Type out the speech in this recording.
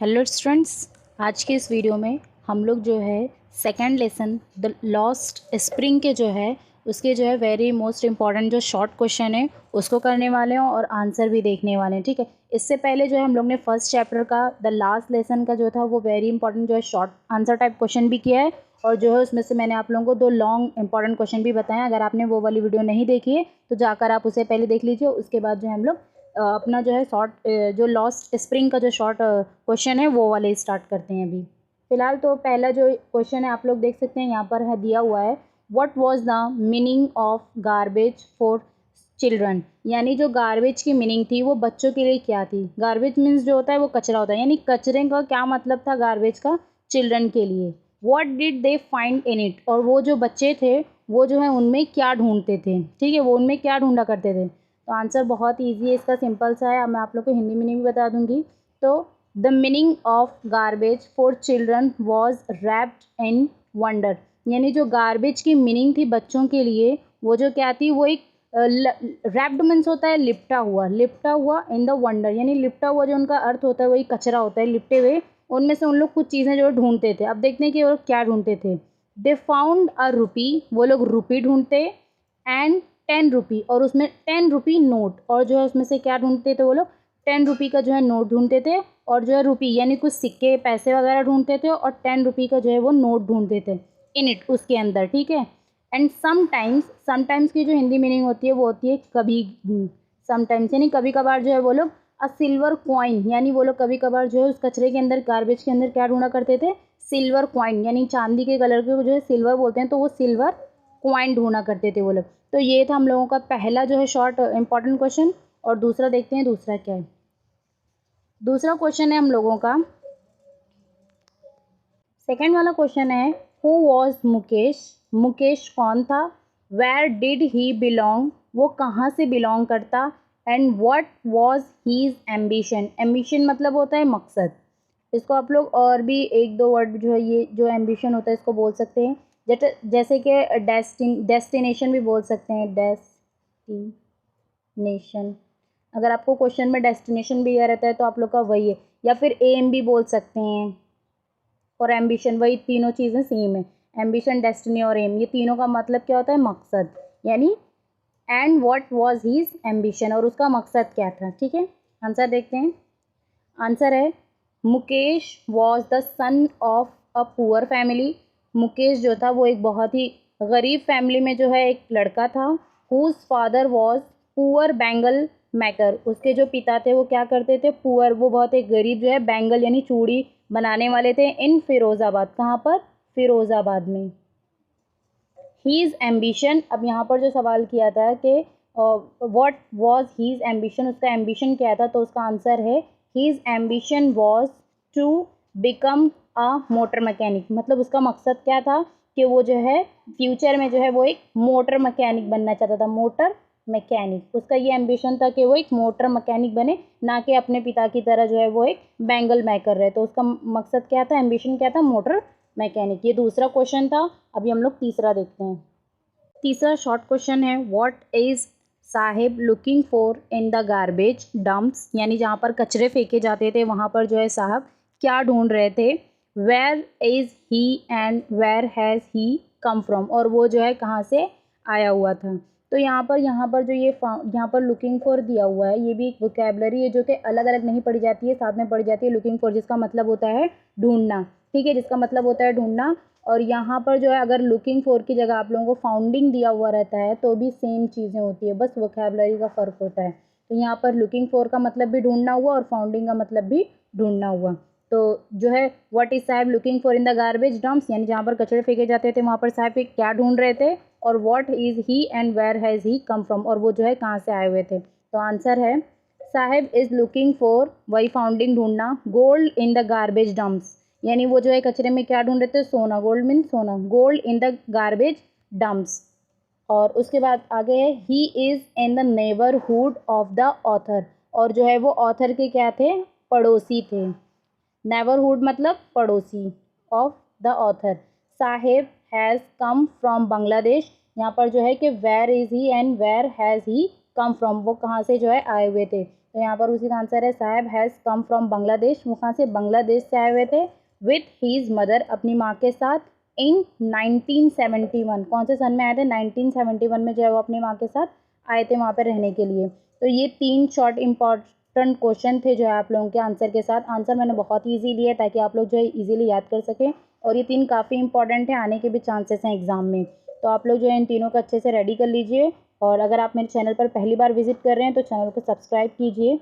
Hello students, आज के इस वीडियो में हम लोग जो है second lesson the lost spring के जो है उसके जो है वेरी मोस्ट इम्पॉर्टेंट जो शॉर्ट क्वेश्चन है उसको करने वाले हैं और आंसर भी देखने वाले हैं। ठीक है, इससे पहले जो है हम लोग ने फर्स्ट चैप्टर का द लास्ट लेसन का जो था वो वेरी इंपॉर्टेंट जो है शॉर्ट आंसर टाइप क्वेश्चन भी किया है और जो है उसमें से मैंने आप लोगों को दो लॉन्ग इंपॉर्टेंट क्वेश्चन भी बताए। अगर आपने वो वाली वीडियो नहीं देखी है तो जाकर आप उसे पहले देख लीजिए, उसके बाद जो है हम लोग अपना जो है शॉर्ट जो लॉस्ट स्प्रिंग का जो शॉर्ट क्वेश्चन है वो वाले स्टार्ट करते हैं। अभी फ़िलहाल तो पहला जो क्वेश्चन है आप लोग देख सकते हैं, यहाँ पर है दिया हुआ है what was the meaning of garbage for children. यानी जो गार्बेज की मीनिंग थी वो बच्चों के लिए क्या थी। गार्बेज मीन्स जो होता है वो कचरा होता है, यानी कचरे का क्या मतलब था गार्बेज का चिल्ड्रन के लिए। What did they find in it, और वो जो बच्चे थे वो जो है उनमें क्या ढूंढते थे। ठीक है, वो उनमें क्या ढूंढा करते थे। तो आंसर बहुत ईजी है इसका, सिंपल सा है। अब मैं आप लोग को हिंदी मीनिंग भी बता दूंगी। तो the meaning of garbage for children was wrapped in wonder. यानी जो गार्बेज की मीनिंग थी बच्चों के लिए वो जो क्या थी, वो एक रैप्ड मीन्स होता है लिपटा हुआ, लिपटा हुआ इन द वंडर। यानी लिपटा हुआ जो उनका अर्थ होता है वही कचरा होता है, लिपटे हुए। उनमें से उन लोग कुछ चीज़ें जो ढूंढते थे। अब देखते हैं कि वो क्या ढूंढते थे। दे फाउंड अ रुपी, वो लोग रुपी ढूंढते, एंड 10 रुपी, और उसमें 10 रुपी नोट, और जो है उसमें से क्या ढूंढते थे वो लोग 10 रुपी का जो है नोट ढूंढते थे, और जो है रुपी यानी कुछ सिक्के पैसे वगैरह ढूंढते थे, और 10 रुपी का जो है वो नोट ढूंढते थे इन इट, उसके अंदर। ठीक है, एंड समटाइम्स, समटाइम्स की जो हिंदी मीनिंग होती है वो होती है कभी। समटाइम्स यानी कभी कभार जो है वो लोग अ सिल्वर कॉइन, यानी वो लोग कभी कभार जो है उस कचरे के अंदर गार्बेज के अंदर क्या ढूंढा करते थे, सिल्वर कॉइन, यानी चांदी के कलर के जो है सिल्वर बोलते हैं, तो वो सिल्वर कॉइन ढूंढा करते थे वो लोग। तो ये था हम लोगों का पहला जो है शॉर्ट इंपॉर्टेंट क्वेश्चन। और दूसरा देखते हैं, दूसरा क्या है। दूसरा क्वेश्चन है हम लोगों का, सेकेंड वाला क्वेश्चन है हु वॉज मुकेश। मुकेश कौन था। वेयर डिड ही बिलोंग, वो कहाँ से बिलोंग करता। And what was his ambition. Ambition मतलब होता है मकसद। इसको आप लोग और भी एक दो वर्ड जो है ये जो एम्बिशन होता है इसको बोल सकते हैं, जैसे कि डेस्टिनेशन भी बोल सकते हैं, डेस्टिनेशन। अगर आपको क्वेश्चन में डेस्टिनेशन भी दिया रहता है तो आप लोग का वही है, या फिर एम भी बोल सकते हैं, और एम्बिशन, वही तीनों चीज़ें सेम है। एम्बिशन, डेस्टिनी और एम, ये तीनों का मतलब क्या होता है, मकसद। यानी and what was his ambition, और उसका मकसद क्या था। ठीक है, आंसर देखते हैं। आंसर है Mukesh was the son of a poor family. Mukesh जो था वो एक बहुत ही गरीब फैमिली में जो है एक लड़का था। Whose father was poor bangle maker, उसके जो पिता थे वो क्या करते थे, पुअर, वो बहुत एक गरीब जो है बैंगल यानी चूड़ी बनाने वाले थे। इन फिरोज़ाबाद, कहाँ पर, फिरोज़ाबाद में। हीज एम्बिशन, अब यहाँ पर जो सवाल किया था कि व्हाट वाज हीज एम्बिशन, उसका एम्बिशन क्या था, तो उसका आंसर है his ambition was to become a motor mechanic. मतलब उसका मकसद क्या था कि वो जो है फ्यूचर में जो है वो एक मोटर मैकेनिक बनना चाहता था। मोटर मैकेनिक, उसका ये एम्बिशन था कि वो एक मोटर मैकेनिक बने, ना कि अपने पिता की तरह जो है वो एक बैंगल मेकर रहे। तो उसका मकसद क्या था, एम्बिशन क्या था, मोटर मैकेनिक। ये दूसरा क्वेश्चन था। अभी हम लोग तीसरा देखते हैं। तीसरा शॉर्ट क्वेश्चन है what is Sahib looking for in the garbage dumps. यानी जहाँ पर कचरे फेंके जाते थे वहाँ पर जो है साहब क्या ढूंढ रहे थे। Where is he and where has he come from, और वो जो है कहाँ से आया हुआ था। तो यहाँ पर जो ये यहाँ पर लुकिंग फॉर दिया हुआ है, ये भी एक वोकेबलरी है जो कि अलग अलग नहीं पढ़ी जाती है, साथ में पढ़ी जाती है। लुकिंग फॉर जिसका मतलब होता है ढूंढना, ठीक है, जिसका मतलब होता है ढूंढना। और यहाँ पर जो है अगर लुकिंग फॉर की जगह आप लोगों को फाउंडिंग दिया हुआ रहता है तो भी सेम चीज़ें होती है, बस वोकेबलरी का फ़र्क होता है। तो यहाँ पर लुकिंग फॉर का मतलब भी ढूंढना हुआ और फाउंडिंग का मतलब भी ढूंढना हुआ। तो जो है व्हाट इज साहब looking for in the garbage dumps, यानी जहाँ पर कचरे फेंके जाते थे वहाँ पर साहब क्या ढूंढ रहे थे। और what is he and where has he come from, और वो जो है कहाँ से आए हुए थे। तो आंसर है साहिब इज़ लुकिंग फॉर, वही फाउंडिंग ढूंढना, gold in the garbage dumps, यानी वो जो है कचरे में क्या ढूंढ रहे थे, सोना। गोल्ड मीन सोना, gold in the garbage dumps. और उसके बाद आगे है he is in the neighbourhood of the author, और जो है वो ऑथर के क्या थे, पड़ोसी थे। नेबरहुड मतलब पड़ोसी, of the author. Sahib has come from Bangladesh, यहाँ पर जो है कि where is he and where has he come from, वो कहाँ से जो है आए हुए थे। तो यहाँ पर उसी का आंसर है साहब हैज़ कम फ्रॉम बांग्लादेश। वो कहाँ से? बांग्लादेश से आए हुए थे विथ हीज़ मदर, अपनी माँ के साथ, इन 1971। कौन से सन में आए थे? 1971 में जो है वो अपनी माँ के साथ आए थे वहाँ पर रहने के लिए। तो ये 3 शॉर्ट इम्पॉर्टेंट क्वेश्चन थे जो है आप लोगों के आंसर के साथ। आंसर मैंने बहुत ईजी लिए ताकि आप लोग जो है ईजिली याद कर सकें, और ये 3 काफ़ी इंपॉर्टेंट है, आने के भी चांसेस हैं एग्ज़ाम में। तो आप लोग जो है इन तीनों को अच्छे से रेडी कर लीजिए, और अगर आप मेरे चैनल पर पहली बार विजिट कर रहे हैं तो चैनल को सब्सक्राइब कीजिए।